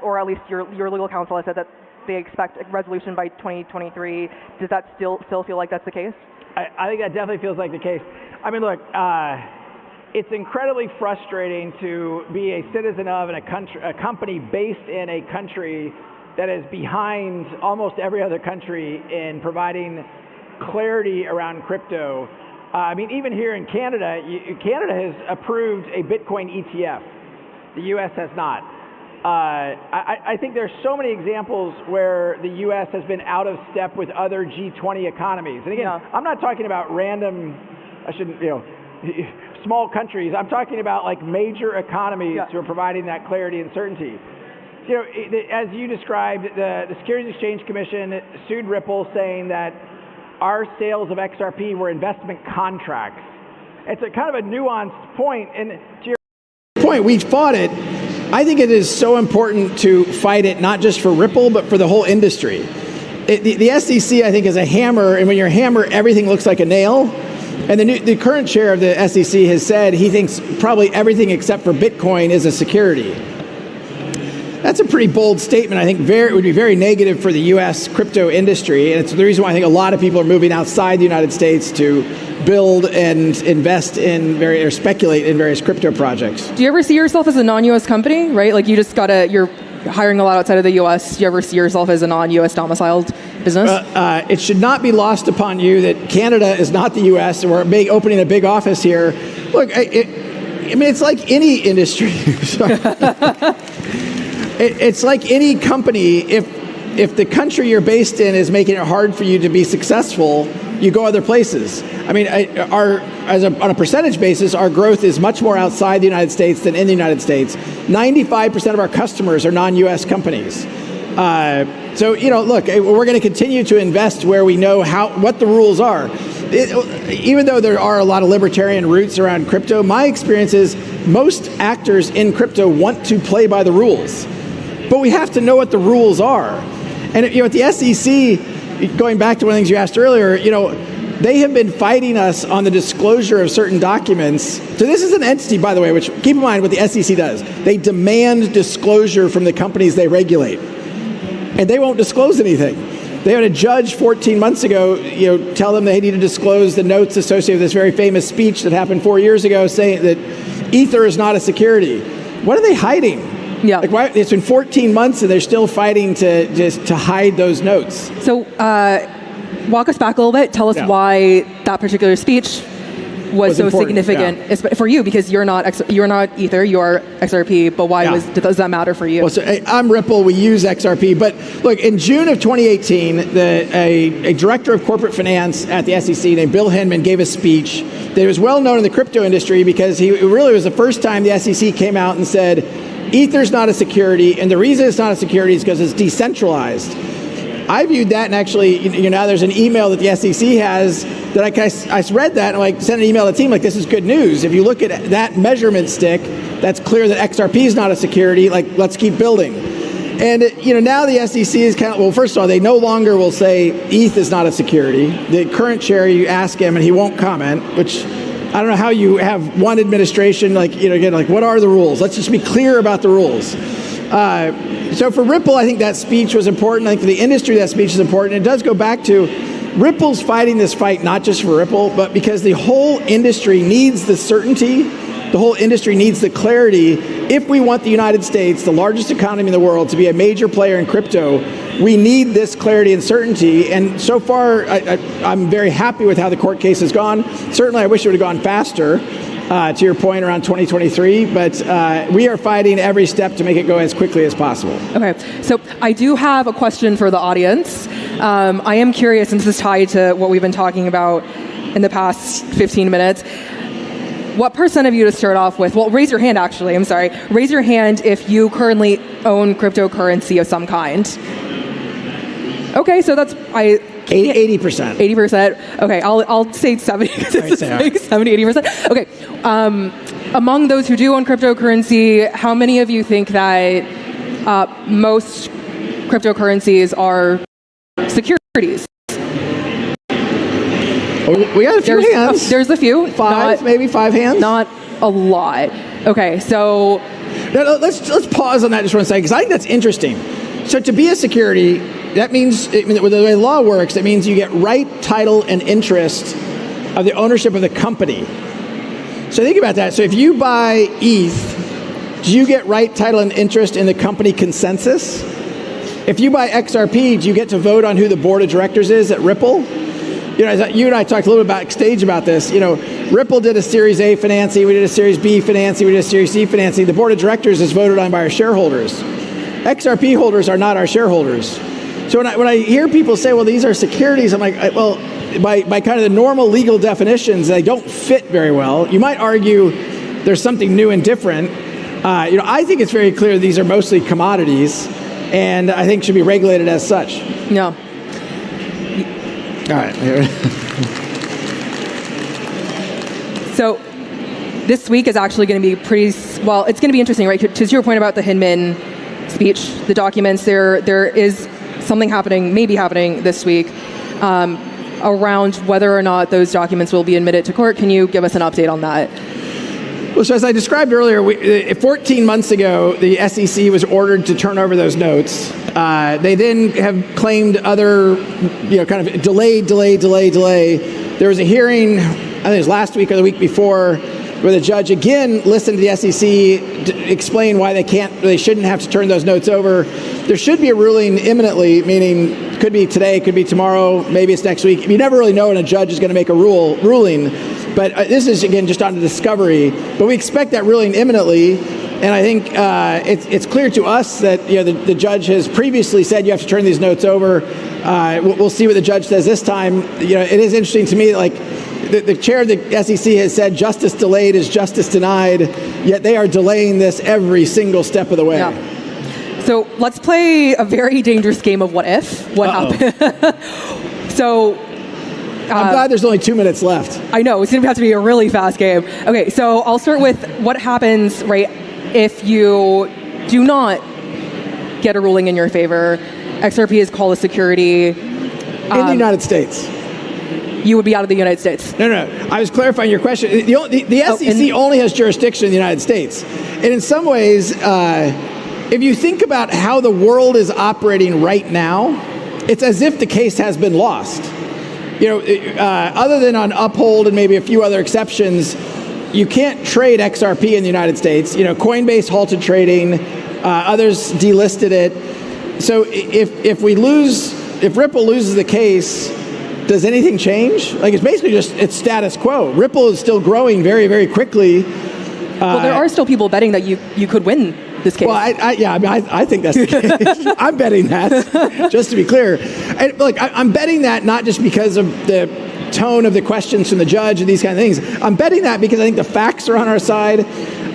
or at least your legal counsel has said that they expect a resolution by 2023. Does that still feel like that's the case? I think that definitely feels like the case. I mean, look, it's incredibly frustrating to be a citizen of a company based in a country that is behind almost every other country in providing clarity around crypto. I mean, even here in Canada, Canada has approved a Bitcoin ETF. The U.S. has not. I think there's so many examples where the U.S. has been out of step with other G20 economies. And again, I'm not talking about random, small countries. I'm talking about like major economies who are providing that clarity and certainty. You know, as you described, the Securities Exchange Commission sued Ripple saying that our sales of XRP were investment contracts. It's a kind of a nuanced point, and to your point, we fought it. I think it is so important to fight it, not just for Ripple, but for the whole industry. The SEC, I think, is a hammer, and when you're a hammer, everything looks like a nail. And the current chair of the SEC has said he thinks probably everything except for Bitcoin is a security. That's a pretty bold statement. I think it would be very negative for the U.S. crypto industry, and it's the reason why I think a lot of people are moving outside the United States to build and invest in or speculate in various crypto projects. Do you ever see yourself as a non-U.S. company, right? Like you're hiring a lot outside of the U.S. Do you ever see yourself as a non-U.S. domiciled business? It should not be lost upon you that Canada is not the U.S. and we're opening a big office here. Look, I mean, it's like any industry. It's like any company. If the country you're based in is making it hard for you to be successful, you go other places. I mean, on a percentage basis, our growth is much more outside the United States than in the United States. 95% of our customers are non-U.S. companies. So, look, we're going to continue to invest where we know what the rules are. Even though there are a lot of libertarian roots around crypto, my experience is most actors in crypto want to play by the rules. But we have to know what the rules are. And at the SEC, going back to one of the things you asked earlier, they have been fighting us on the disclosure of certain documents. So this is an entity, by the way, which keep in mind what the SEC does. They demand disclosure from the companies they regulate. And they won't disclose anything. They had a judge 14 months ago, tell them they need to disclose the notes associated with this very famous speech that happened 4 years ago saying that Ether is not a security. What are they hiding? Yeah. Like, why, it's been 14 months and they're still fighting to hide those notes. So walk us back a little bit. Tell us why that particular speech was so significant for you, because you're not Ether, you're XRP, but why does that matter for you? Well, so I'm Ripple, we use XRP, but look, in June of 2018, a director of corporate finance at the SEC named Bill Hinman gave a speech that was well known in the crypto industry because it really was the first time the SEC came out and said, Ether's not a security, and the reason it's not a security is because it's decentralized. I viewed that, and actually, now there's an email that the SEC has that I read that, and I sent an email to the team like, this is good news. If you look at that measurement stick, that's clear that XRP is not a security. Like, let's keep building. And now the SEC is well, first of all, they no longer will say ETH is not a security. The current chair, you ask him, and he won't comment, which I don't know how you have one administration what are the rules? Let's just be clear about the rules. So for Ripple, I think that speech was important. I think for the industry, that speech is important. It does go back to Ripple's fighting this fight, not just for Ripple, but because the whole industry needs the certainty. The whole industry needs the clarity. If we want the United States, the largest economy in the world, to be a major player in crypto, we need this clarity and certainty. And so far, I'm very happy with how the court case has gone. Certainly, I wish it would have gone faster. To your point around 2023, but we are fighting every step to make it go as quickly as possible. Okay, so I do have a question for the audience. I am curious, and this is tied to what we've been talking about in the past 15 minutes. What percent of you, to start off with, well, raise your hand actually, I'm sorry. Raise your hand if you currently own cryptocurrency of some kind. Okay, so that's, 80%. 80%. Okay, I'll say 70 because it's like 70, 80%. Okay. Among those who do own cryptocurrency, how many of you think that most cryptocurrencies are securities? We got a few hands. There's a few. Maybe five hands? Not a lot. Okay, so Now, let's pause on that just one second, because I think that's interesting. So to be a security, that means, the way the law works, that means you get right, title, and interest of the ownership of the company. So think about that. So if you buy ETH, do you get right, title, and interest in the company consensus? If you buy XRP, do you get to vote on who the board of directors is at Ripple? You and I talked a little bit backstage about this. Ripple did a Series A financing, we did a Series B financing, we did a Series C financing. The board of directors is voted on by our shareholders. XRP holders are not our shareholders. So when I hear people say, well, these are securities, I'm like, well, by kind of the normal legal definitions, they don't fit very well. You might argue there's something new and different. I think it's very clear these are mostly commodities, and I think should be regulated as such. No. All right. So this week is actually going to be it's going to be interesting, right? To your point about the Hinman speech, the documents, there is something maybe happening this week around whether or not those documents will be admitted to court. Can you give us an update on that? Well, so as I described earlier, 14 months ago, the SEC was ordered to turn over those notes. They then have claimed other, kind of delay. There was a hearing, I think it was last week or the week before, where the judge again listened to the SEC explain why they shouldn't have to turn those notes over. There should be a ruling imminently, meaning could be today, could be tomorrow, maybe it's next week. You never really know when a judge is going to make a ruling. But this is, again, just on the discovery. But we expect that ruling imminently. And I think it's clear to us that the judge has previously said you have to turn these notes over. We'll see what the judge says this time. It is interesting to me, like the chair of the SEC has said justice delayed is justice denied, yet they are delaying this every single step of the way. Yeah. So let's play a very dangerous game of what if. What happened? So I'm glad there's only 2 minutes left. I know, it's going to have to be a really fast game. Okay, so I'll start with what happens, right, if you do not get a ruling in your favor. XRP is called a security. In the United States. You would be out of the United States. No. I was clarifying your question. The SEC only has jurisdiction in the United States. And in some ways, if you think about how the world is operating right now, it's as if the case has been lost. Other than on Uphold and maybe a few other exceptions, you can't trade XRP in the United States. Coinbase halted trading, others delisted it. So if Ripple loses the case, does anything change? It's basically it's status quo. Ripple is still growing very, very quickly. Well, there are still people betting that you could win this case. Well, I think that's the case. I'm betting that, just to be clear. And look, I'm betting that not just because of the tone of the questions from the judge and these kind of things. I'm betting that because I think the facts are on our side.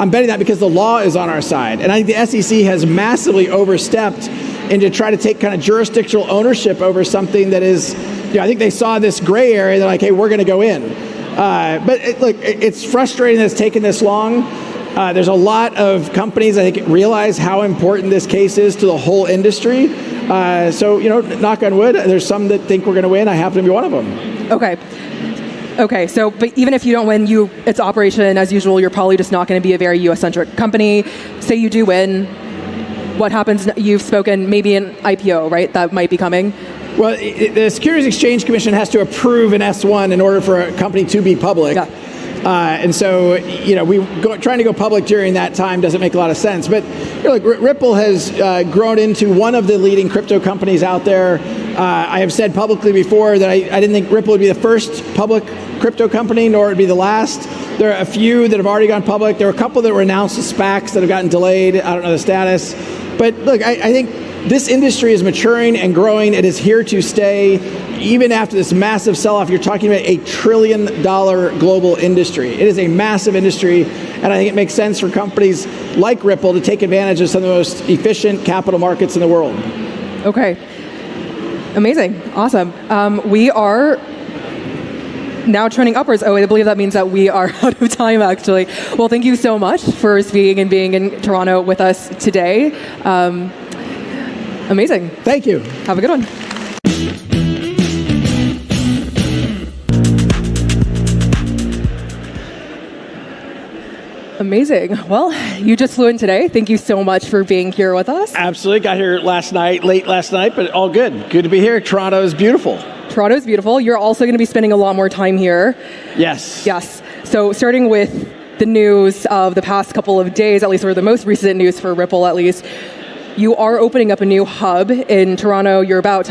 I'm betting that because the law is on our side. And I think the SEC has massively overstepped into try to take kind of jurisdictional ownership over something that is, I think they saw this gray area. They're like, hey, we're going to go in. But it's frustrating that it's taken this long. There's a lot of companies, I think, realize how important this case is to the whole industry. So, knock on wood, there's some that think we're going to win. I happen to be one of them. Okay. So, but even if you don't win, it's operation as usual. You're probably just not going to be a very U.S.-centric company. Say you do win. What happens? You've spoken maybe an IPO, right? That might be coming. Well, the Securities Exchange Commission has to approve an S1 in order for a company to be public. Yeah. And so, trying to go public during that time doesn't make a lot of sense. But Ripple has grown into one of the leading crypto companies out there. I have said publicly before that I didn't think Ripple would be the first public crypto company, nor would be the last. There are a few that have already gone public. There are a couple that were announced as SPACs that have gotten delayed. I don't know the status. But look, I think this industry is maturing and growing. It is here to stay. Even after this massive sell-off, you're talking about $1 trillion global industry. It is a massive industry, and I think it makes sense for companies like Ripple to take advantage of some of the most efficient capital markets in the world. Okay. Amazing. Awesome. We are now trending upwards. Oh, I believe that means that we are out of time, actually. Well, thank you so much for speaking and being in Toronto with us today. Amazing. Thank you. Have a good one. Amazing. Well, you just flew in today. Thank you so much for being here with us. Absolutely. Got here late last night, but all good. Good to be here. Toronto is beautiful. Toronto is beautiful. You're also going to be spending a lot more time here. Yes. Yes. So starting with the news of the past couple of days, at least, or the most recent news for Ripple, at least, you are opening up a new hub in Toronto. You're about to